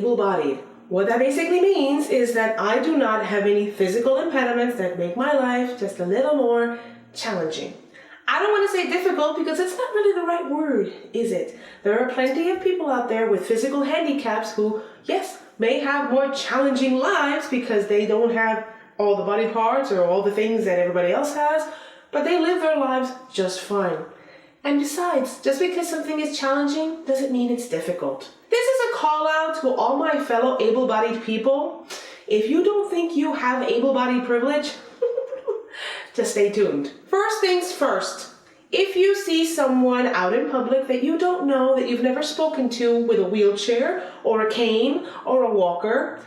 able-bodied. What that basically means is that I do not have any physical impediments that make my life just a little more challenging. I don't want to say difficult because it's not really the right word, is it? There are plenty of people out there with physical handicaps who, yes, may have more challenging lives because they don't have all the body parts or all the things that everybody else has, but they live their lives just fine. And besides, just because something is challenging doesn't mean it's difficult. This is a call out to all my fellow able-bodied people. If you don't think you have able-bodied privilege, just stay tuned. First things first, if you see someone out in public that you don't know, that you've never spoken to with a wheelchair or a cane or a walker,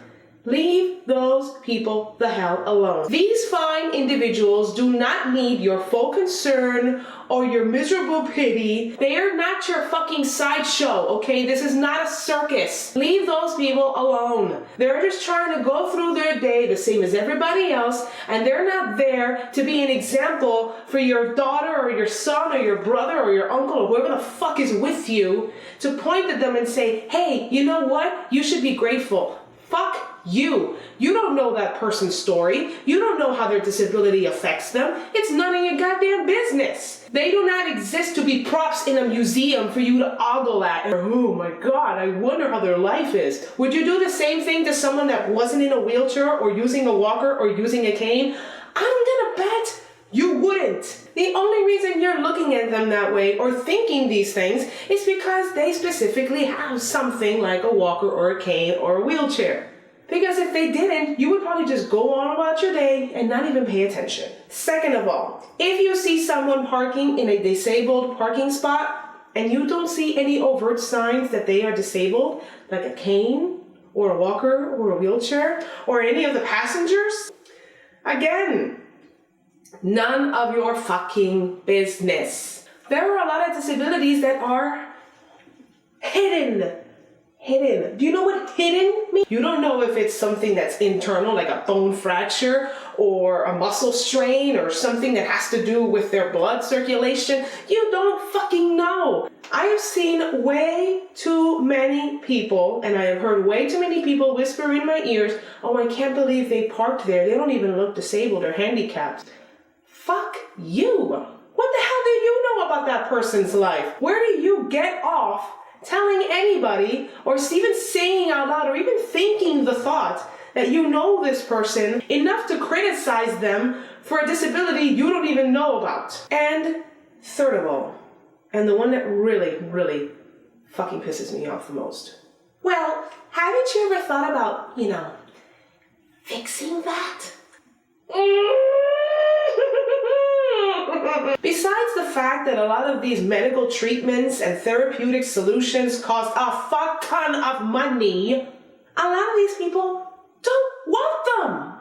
leave those people the hell alone. These fine individuals do not need your full concern or your miserable pity. They are not your fucking sideshow, okay? This is not a circus. Leave those people alone. They're just trying to go through their day the same as everybody else, and they're not there to be an example for your daughter or your son or your brother or your uncle or whoever the fuck is with you to point at them and say, hey, you know what? You should be grateful. Fuck you. You don't know that person's story. You don't know how their disability affects them. It's none of your goddamn business. They do not exist to be props in a museum for you to ogle at. Oh my God, I wonder how their life is. Would you do the same thing to someone that wasn't in a wheelchair or using a walker or using a cane? I'm gonna bet you wouldn't. The only reason you're looking at them that way or thinking these things is because they specifically have something like a walker or a cane or a wheelchair. Because if they didn't, you would probably just go on about your day and not even pay attention. Second of all, if you see someone parking in a disabled parking spot and you don't see any overt signs that they are disabled, like a cane or a walker or a wheelchair or any of the passengers, again, none of your fucking business. There are a lot of disabilities that are hidden. Hidden. Do you know what hidden means? You don't know if it's something that's internal, like a bone fracture or a muscle strain or something that has to do with their blood circulation. You don't fucking know. I have seen way too many people, and I have heard way too many people whisper in my ears, oh, I can't believe they parked there. They don't even look disabled or handicapped. Fuck you. What the hell do you know about that person's life? Where do you get off telling anybody or even saying out loud or even thinking the thought that you know this person enough to criticize them for a disability you don't even know about? And third of all, and the one that really, really fucking pisses me off the most. Well, haven't you ever thought about, fixing that? Besides the fact that a lot of these medical treatments and therapeutic solutions cost a fuck ton of money, a lot of these people don't want them.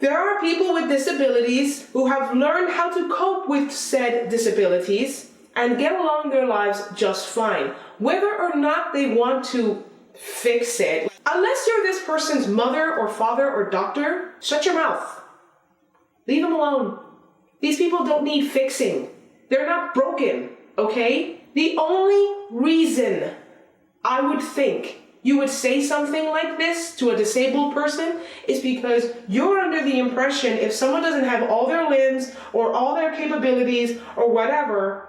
There are people with disabilities who have learned how to cope with said disabilities and get along their lives just fine, whether or not they want to fix it. Unless you're this person's mother or father or doctor, shut your mouth. Leave them alone. These people don't need fixing. They're not broken, okay? The only reason I would think you would say something like this to a disabled person is because you're under the impression if someone doesn't have all their limbs or all their capabilities or whatever,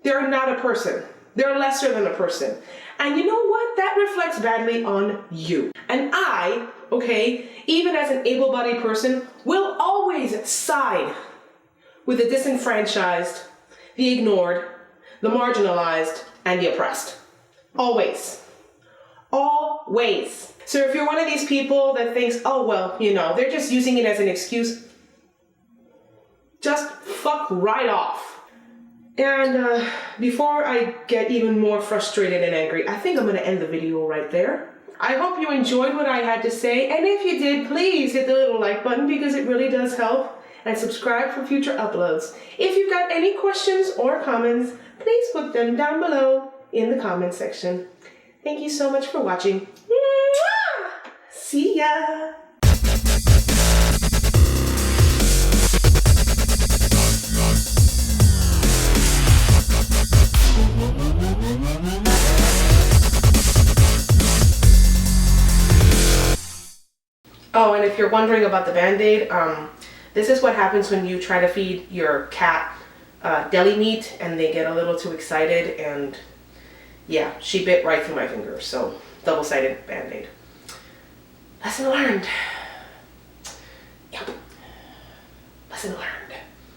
they're not a person. They're lesser than a person. And you know what? That reflects badly on you. And I, okay, even as an able-bodied person, will always side with the disenfranchised, the ignored, the marginalized, and the oppressed. Always. Always. So if you're one of these people that thinks, oh, well, they're just using it as an excuse, just fuck right off. And before I get even more frustrated and angry, I think I'm going to end the video right there. I hope you enjoyed what I had to say, and if you did, please hit the little like button because it really does help, and subscribe for future uploads. If you've got any questions or comments, please put them down below in the comment section. Thank you so much for watching. Mwah! See ya! Oh, and if you're wondering about the Band-Aid, this is what happens when you try to feed your cat deli meat and they get a little too excited, and yeah, she bit right through my finger. So double-sided Band-Aid. Lesson learned. Yep. Lesson learned.